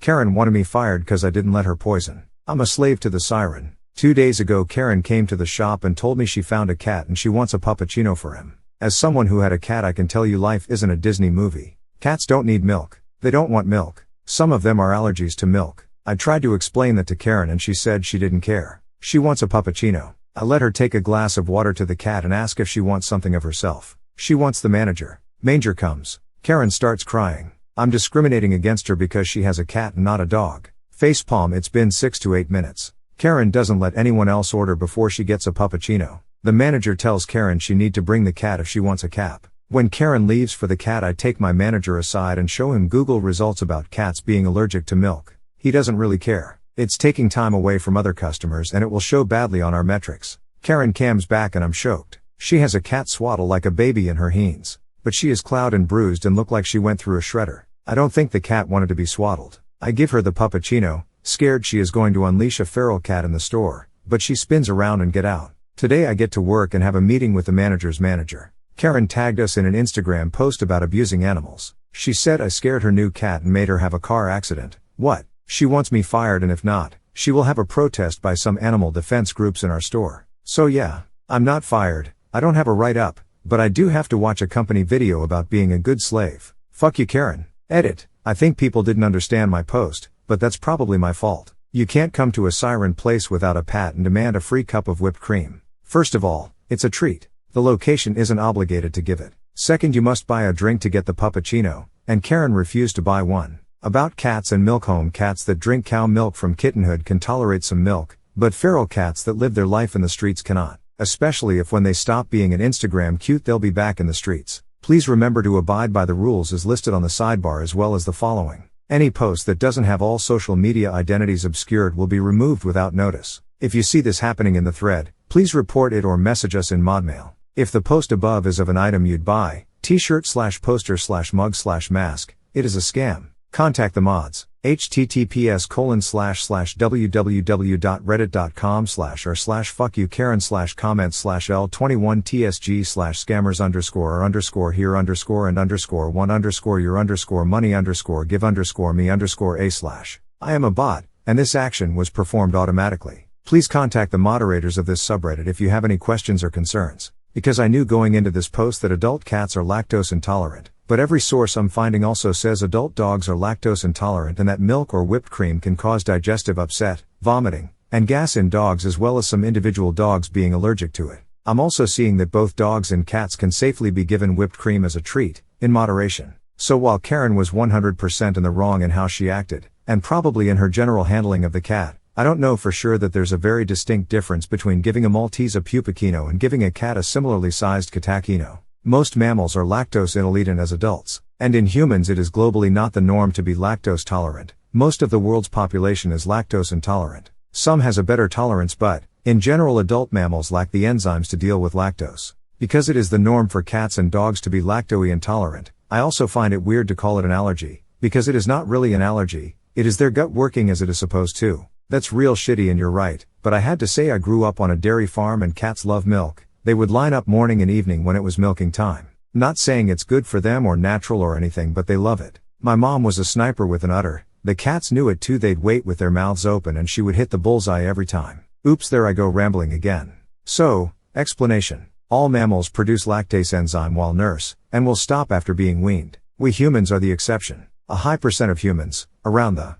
Karen wanted me fired cause I didn't let her poison. I'm a slave to the siren. 2 days ago Karen came to the shop and told me she found a cat and she wants a puppuccino for him. As someone who had a cat I can tell you life isn't a Disney movie. Cats don't need milk. They don't want milk. Some of them are allergies to milk. I tried to explain that to Karen and she said she didn't care. She wants a puppuccino. I let her take a glass of water to the cat and ask if she wants something of herself. She wants the manager. Manger comes. Karen starts crying. I'm discriminating against her because she has a cat and not a dog. Facepalm. It's been 6 to 8 minutes. Karen doesn't let anyone else order before she gets a puppuccino. The manager tells Karen she need to bring the cat if she wants a cap. When Karen leaves for the cat I take my manager aside and show him Google results about cats being allergic to milk. He doesn't really care. It's taking time away from other customers and it will show badly on our metrics. Karen comes back and I'm shocked. She has a cat swaddle like a baby in her heens. But she is cloud and bruised and look like she went through a shredder. I don't think the cat wanted to be swaddled. I give her the puppuccino, scared she is going to unleash a feral cat in the store, but she spins around and get out. Today I get to work and have a meeting with the manager's manager. Karen tagged us in an Instagram post about abusing animals. She said I scared her new cat and made her have a car accident. What? She wants me fired and if not, she will have a protest by some animal defense groups in our store. So yeah, I'm not fired, I don't have a write-up, but I do have to watch a company video about being a good slave. Fuck you Karen. Edit. I think people didn't understand my post, but that's probably my fault. You can't come to a siren place without a pat and demand a free cup of whipped cream. First of all, it's a treat. The location isn't obligated to give it. Second, you must buy a drink to get the puppuccino, and Karen refused to buy one. About cats and milk. Home cats that drink cow milk from kittenhood can tolerate some milk, but feral cats that live their life in the streets cannot. Especially if when they stop being an Instagram cute they'll be back in the streets. Please remember to abide by the rules as listed on the sidebar as well as the following. Any post that doesn't have all social media identities obscured will be removed without notice. If you see this happening in the thread, please report it or message us in modmail. If the post above is of an item you'd buy, t-shirt/poster/mug/mask, it is a scam. Contact the mods. https://www.reddit.com/r/fuck-you-karen/comment/l21tsg/scammers_r_give_me_a/. I am a bot, and this action was performed automatically. Please contact the moderators of this subreddit if you have any questions or concerns. Because I knew going into this post that adult cats are lactose intolerant, but every source I'm finding also says adult dogs are lactose intolerant and that milk or whipped cream can cause digestive upset, vomiting, and gas in dogs as well as some individual dogs being allergic to it. I'm also seeing that both dogs and cats can safely be given whipped cream as a treat, in moderation. So while Karen was 100% in the wrong in how she acted, and probably in her general handling of the cat, I don't know for sure that there's a very distinct difference between giving a Maltese a puppuccino and giving a cat a similarly sized catachino. Most mammals are lactose intolerant as adults, and in humans it is globally not the norm to be lactose tolerant. Most of the world's population is lactose intolerant. Some has a better tolerance but, in general adult mammals lack the enzymes to deal with lactose. Because it is the norm for cats and dogs to be lactose intolerant, I also find it weird to call it an allergy, because it is not really an allergy, it is their gut working as it is supposed to. That's real shitty and you're right, but I had to say I grew up on a dairy farm and cats love milk. They would line up morning and evening when it was milking time. Not saying it's good for them or natural or anything but they love it. My mom was a sniper with an udder. The cats knew it too. They'd wait with their mouths open and she would hit the bullseye every time. Oops, there I go rambling again. So, explanation. All mammals produce lactase enzyme while nurse, and will stop after being weaned. We humans are the exception. A high percent of humans, around the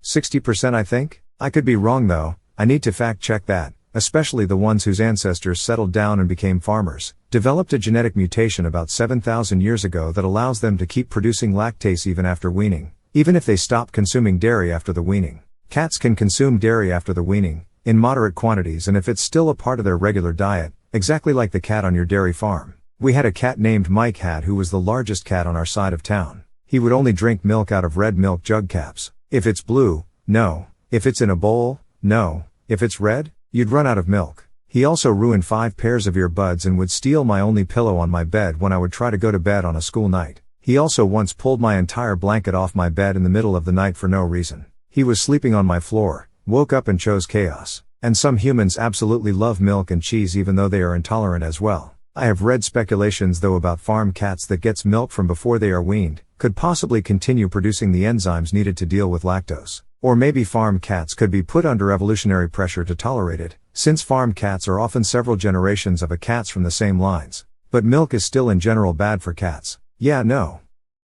60% I think? I could be wrong though, I need to fact check that, especially the ones whose ancestors settled down and became farmers, developed a genetic mutation about 7,000 years ago that allows them to keep producing lactase even after weaning, even if they stop consuming dairy after the weaning. Cats can consume dairy after the weaning, in moderate quantities and if it's still a part of their regular diet, exactly like the cat on your dairy farm. We had a cat named Mike Hat who was the largest cat on our side of town. He would only drink milk out of red milk jug caps. If it's blue, no. If it's in a bowl, no. If it's red, you'd run out of milk. He also ruined 5 pairs of earbuds and would steal my only pillow on my bed when I would try to go to bed on a school night. He also once pulled my entire blanket off my bed in the middle of the night for no reason. He was sleeping on my floor, woke up and chose chaos. And some humans absolutely love milk and cheese even though they are intolerant as well. I have read speculations though about farm cats that gets milk from before they are weaned, could possibly continue producing the enzymes needed to deal with lactose. Or maybe farm cats could be put under evolutionary pressure to tolerate it, since farm cats are often several generations of cats from the same lines. But milk is still in general bad for cats. Yeah, no.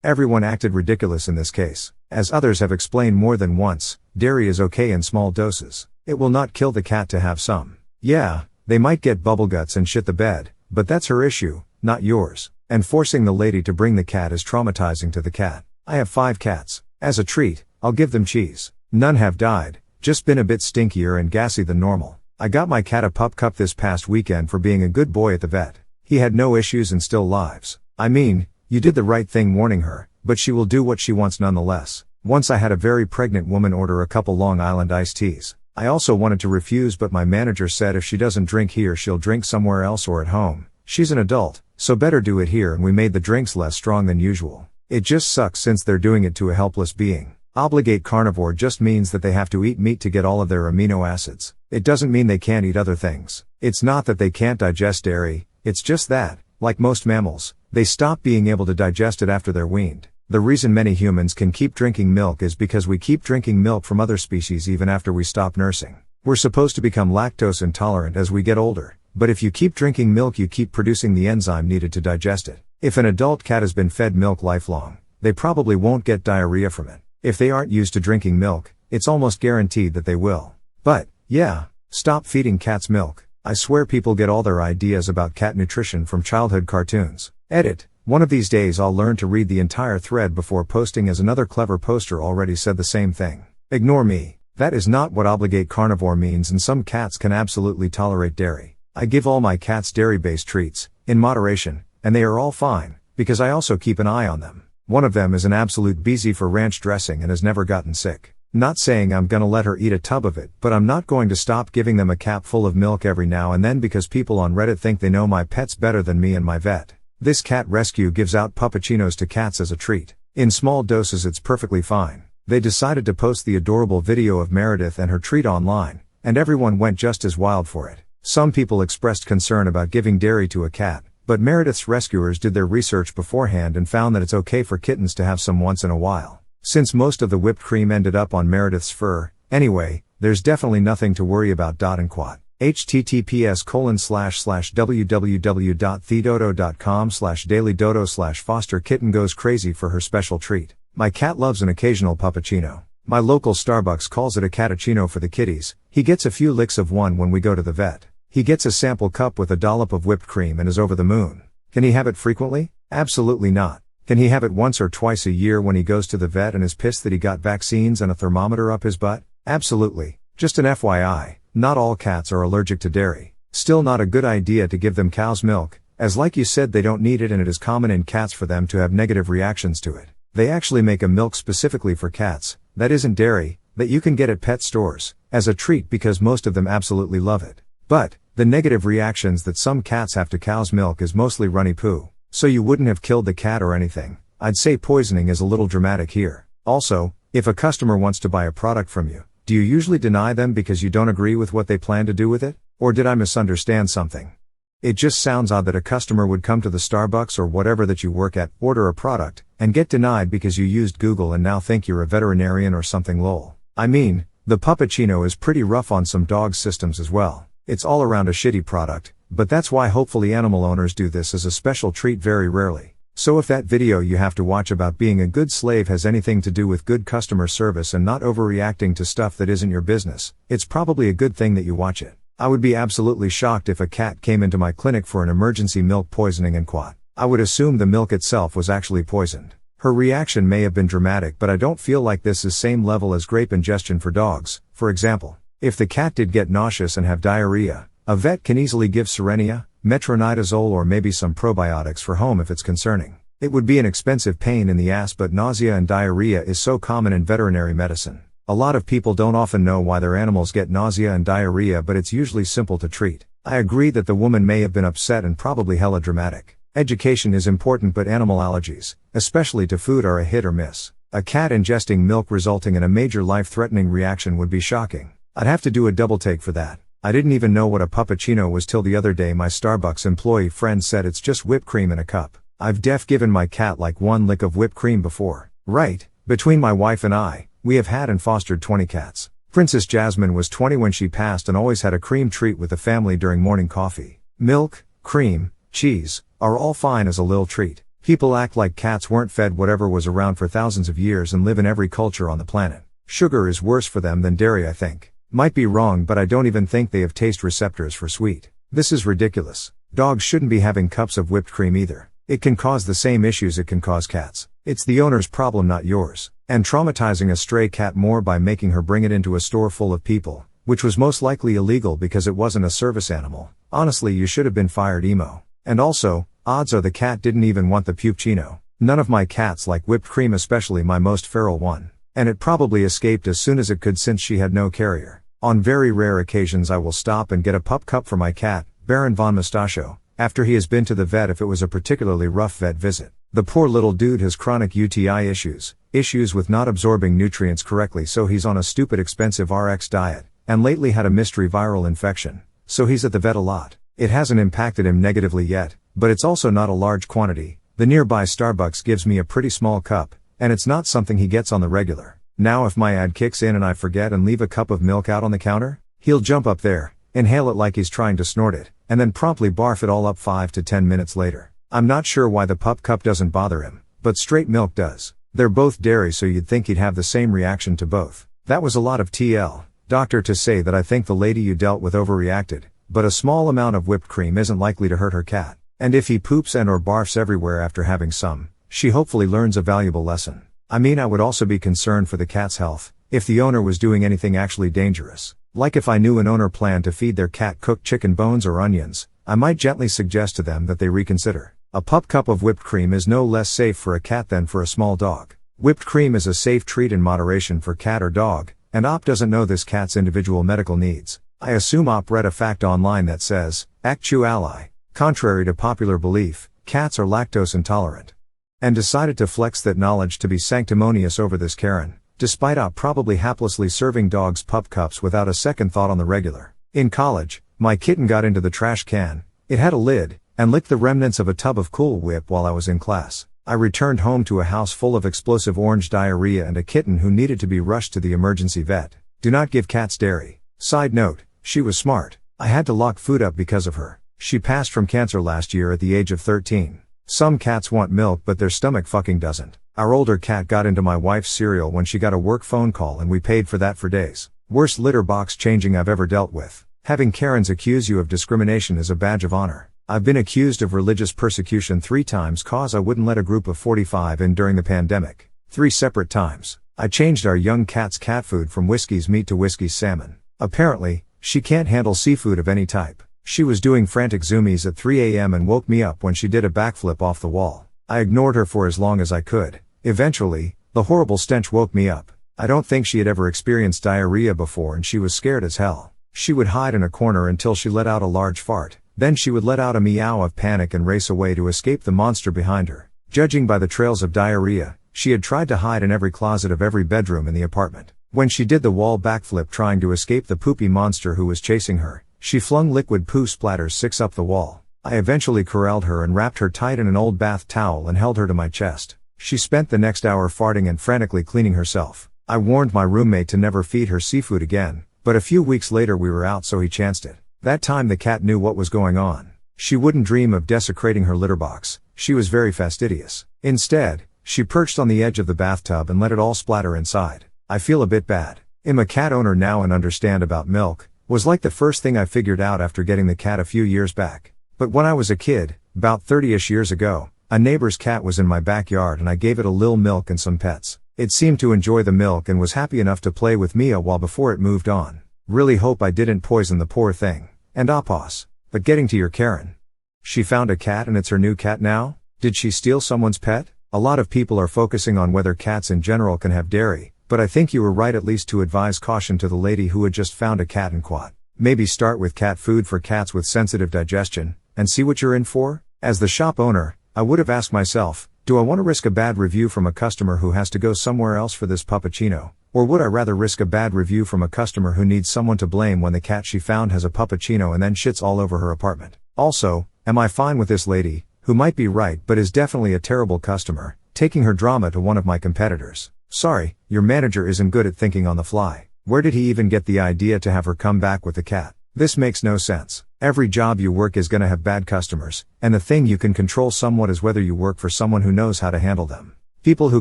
Everyone acted ridiculous in this case. As others have explained more than once, dairy is okay in small doses. It will not kill the cat to have some. Yeah, they might get bubble guts and shit the bed, but that's her issue, not yours. And forcing the lady to bring the cat is traumatizing to the cat. I have 5 cats. As a treat, I'll give them cheese. None have died, just been a bit stinkier and gassy than normal. I got my cat a pup cup this past weekend for being a good boy at the vet. He had no issues and still lives. I mean, you did the right thing warning her, but she will do what she wants nonetheless. Once I had a very pregnant woman order a couple Long Island iced teas. I also wanted to refuse, but my manager said if she doesn't drink here she'll drink somewhere else or at home. She's an adult, so better do it here, and we made the drinks less strong than usual. It just sucks since they're doing it to a helpless being. Obligate carnivore just means that they have to eat meat to get all of their amino acids. It doesn't mean they can't eat other things. It's not that they can't digest dairy, it's just that, like most mammals, they stop being able to digest it after they're weaned. The reason many humans can keep drinking milk is because we keep drinking milk from other species even after we stop nursing. We're supposed to become lactose intolerant as we get older, but if you keep drinking milk you keep producing the enzyme needed to digest it. If an adult cat has been fed milk lifelong, they probably won't get diarrhea from it. If they aren't used to drinking milk, it's almost guaranteed that they will. But, yeah, stop feeding cats milk. I swear people get all their ideas about cat nutrition from childhood cartoons. Edit. One of these days I'll learn to read the entire thread before posting, as another clever poster already said the same thing. Ignore me. That is not what obligate carnivore means, and some cats can absolutely tolerate dairy. I give all my cats dairy-based treats, in moderation, and they are all fine, because I also keep an eye on them. One of them is an absolute beezy for ranch dressing and has never gotten sick. Not saying I'm gonna let her eat a tub of it, but I'm not going to stop giving them a cap full of milk every now and then because people on Reddit think they know my pets better than me and my vet. This cat rescue gives out puppuccinos to cats as a treat. In small doses it's perfectly fine. They decided to post the adorable video of Meredith and her treat online, and everyone went just as wild for it. Some people expressed concern about giving dairy to a cat, but Meredith's rescuers did their research beforehand and found that it's okay for kittens to have some once in a while. Since most of the whipped cream ended up on Meredith's fur, anyway, there's definitely nothing to worry about. https://www.thedodo.com/dailydodo/foster kitten goes crazy for her special treat. My cat loves an occasional puppuccino. My local Starbucks calls it a cattuccino for the kitties. He gets a few licks of one when we go to the vet. He gets a sample cup with a dollop of whipped cream and is over the moon. Can he have it frequently? Absolutely not. Can he have it once or twice a year when he goes to the vet and is pissed that he got vaccines and a thermometer up his butt? Absolutely. Just an FYI, not all cats are allergic to dairy. Still not a good idea to give them cow's milk, as like you said they don't need it, and it is common in cats for them to have negative reactions to it. They actually make a milk specifically for cats, that isn't dairy, that you can get at pet stores, as a treat because most of them absolutely love it. But, the negative reactions that some cats have to cow's milk is mostly runny poo. So you wouldn't have killed the cat or anything. I'd say poisoning is a little dramatic here. Also, if a customer wants to buy a product from you, do you usually deny them because you don't agree with what they plan to do with it? Or did I misunderstand something? It just sounds odd that a customer would come to the Starbucks or whatever that you work at, order a product, and get denied because you used Google and now think you're a veterinarian or something. Lol. I mean, the puppuccino is pretty rough on some dogs' systems as well. It's all around a shitty product, but that's why hopefully animal owners do this as a special treat very rarely. So if that video you have to watch about being a good slave has anything to do with good customer service and not overreacting to stuff that isn't your business, it's probably a good thing that you watch it. I would be absolutely shocked if a cat came into my clinic for an emergency milk poisoning and quat. I would assume the milk itself was actually poisoned. Her reaction may have been dramatic, but I don't feel like this is same level as grape ingestion for dogs, for example. If the cat did get nauseous and have diarrhea, a vet can easily give Serenia, metronidazole, or maybe some probiotics for home if it's concerning. It would be an expensive pain in the ass, but nausea and diarrhea is so common in veterinary medicine. A lot of people don't often know why their animals get nausea and diarrhea, but it's usually simple to treat. I agree that the woman may have been upset and probably hella dramatic. Education is important, but animal allergies, especially to food, are a hit or miss. A cat ingesting milk resulting in a major life-threatening reaction would be shocking. I'd have to do a double take for that. I didn't even know what a puppuccino was till the other day. My Starbucks employee friend said it's just whipped cream in a cup. I've given my cat like one lick of whipped cream before. Right, between my wife and I, we have had and fostered 20 cats. Princess Jasmine was 20 when she passed and always had a cream treat with the family during morning coffee. Milk, cream, cheese, are all fine as a lil treat. People act like cats weren't fed whatever was around for thousands of years and live in every culture on the planet. Sugar is worse for them than dairy, I think. Might be wrong, but I don't even think they have taste receptors for sweet. This is ridiculous. Dogs shouldn't be having cups of whipped cream either. It can cause the same issues it can cause cats. It's the owner's problem, not yours. And traumatizing a stray cat more by making her bring it into a store full of people, which was most likely illegal because it wasn't a service animal. Honestly, you should have been fired, emo. And also, odds are the cat didn't even want the puppuccino. None of my cats like whipped cream, especially my most feral one. And it probably escaped as soon as it could since she had no carrier. On very rare occasions I will stop and get a pup cup for my cat, Baron von Mustachio, after he has been to the vet if it was a particularly rough vet visit. The poor little dude has chronic UTI issues with not absorbing nutrients correctly, so he's on a stupid expensive RX diet, and lately had a mystery viral infection, so he's at the vet a lot. It hasn't impacted him negatively yet, but it's also not a large quantity. The nearby Starbucks gives me a pretty small cup, and it's not something he gets on the regular. Now if my ad kicks in and I forget and leave a cup of milk out on the counter, he'll jump up there, inhale it like he's trying to snort it, and then promptly barf it all up 5 to 10 minutes later. I'm not sure why the pup cup doesn't bother him, but straight milk does. They're both dairy, so you'd think he'd have the same reaction to both. That was a lot of TL, doctor, to say that I think the lady you dealt with overreacted, but a small amount of whipped cream isn't likely to hurt her cat. And if he poops and or barfs everywhere after having some, she hopefully learns a valuable lesson. I mean, I would also be concerned for the cat's health, if the owner was doing anything actually dangerous. Like if I knew an owner planned to feed their cat cooked chicken bones or onions, I might gently suggest to them that they reconsider. A pup cup of whipped cream is no less safe for a cat than for a small dog. Whipped cream is a safe treat in moderation for cat or dog, and Op doesn't know this cat's individual medical needs. I assume Op read a fact online that says, actually, contrary to popular belief, cats are lactose intolerant. And decided to flex that knowledge to be sanctimonious over this Karen, despite Op probably haplessly serving dogs pup cups without a second thought on the regular. In college, my kitten got into the trash can, it had a lid, and licked the remnants of a tub of Cool Whip while I was in class. I returned home to a house full of explosive orange diarrhea and a kitten who needed to be rushed to the emergency vet. Do not give cats dairy. Side note, she was smart. I had to lock food up because of her. She passed from cancer last year at the age of 13. Some cats want milk but their stomach fucking doesn't. Our older cat got into my wife's cereal when she got a work phone call and we paid for that for days. Worst litter box changing I've ever dealt with. Having Karens accuse you of discrimination is a badge of honor. I've been accused of religious persecution 3 times cause I wouldn't let a group of 45 in during the pandemic. 3 separate times. I changed our young cat's cat food from Whiskey's meat to Whiskey's salmon. Apparently, she can't handle seafood of any type. She was doing frantic zoomies at 3 a.m. and woke me up when she did a backflip off the wall. I ignored her for as long as I could. Eventually, the horrible stench woke me up. I don't think she had ever experienced diarrhea before and she was scared as hell. She would hide in a corner until she let out a large fart. Then she would let out a meow of panic and race away to escape the monster behind her. Judging by the trails of diarrhea, she had tried to hide in every closet of every bedroom in the apartment. When she did the wall backflip trying to escape the poopy monster who was chasing her, she flung liquid poo splatters 6 up the wall. I eventually corralled her and wrapped her tight in an old bath towel and held her to my chest. She spent the next hour farting and frantically cleaning herself. I warned my roommate to never feed her seafood again, but a few weeks later we were out so he chanced it. That time the cat knew what was going on. She wouldn't dream of desecrating her litter box. She was very fastidious. Instead, she perched on the edge of the bathtub and let it all splatter inside. I feel a bit bad. I'm a cat owner now and understand about milk, was like the first thing I figured out after getting the cat a few years back. But when I was a kid, about 30-ish years ago, a neighbor's cat was in my backyard and I gave it a lil milk and some pets. It seemed to enjoy the milk and was happy enough to play with me a while before it moved on. Really hope I didn't poison the poor thing. And opos. But getting to your Karen. She found a cat and it's her new cat now? Did she steal someone's pet? A lot of people are focusing on whether cats in general can have dairy, but I think you were right at least to advise caution to the lady who had just found a cat and quat. Maybe start with cat food for cats with sensitive digestion, and see what you're in for? As the shop owner, I would have asked myself, do I want to risk a bad review from a customer who has to go somewhere else for this puppuccino? Or would I rather risk a bad review from a customer who needs someone to blame when the cat she found has a puppuccino and then shits all over her apartment? Also, am I fine with this lady, who might be right but is definitely a terrible customer, taking her drama to one of my competitors. Sorry, your manager isn't good at thinking on the fly. Where did he even get the idea to have her come back with the cat? This makes no sense. Every job you work is gonna have bad customers, and the thing you can control somewhat is whether you work for someone who knows how to handle them. People who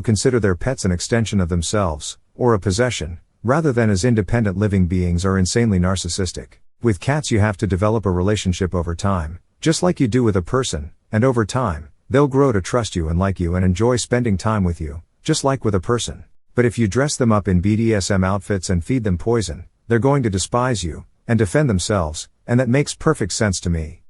consider their pets an extension of themselves, or a possession, rather than as independent living beings are insanely narcissistic. With cats you have to develop a relationship over time, just like you do with a person, and over time, they'll grow to trust you and like you and enjoy spending time with you, just like with a person. But if you dress them up in BDSM outfits and feed them poison, they're going to despise you, and defend themselves, and that makes perfect sense to me.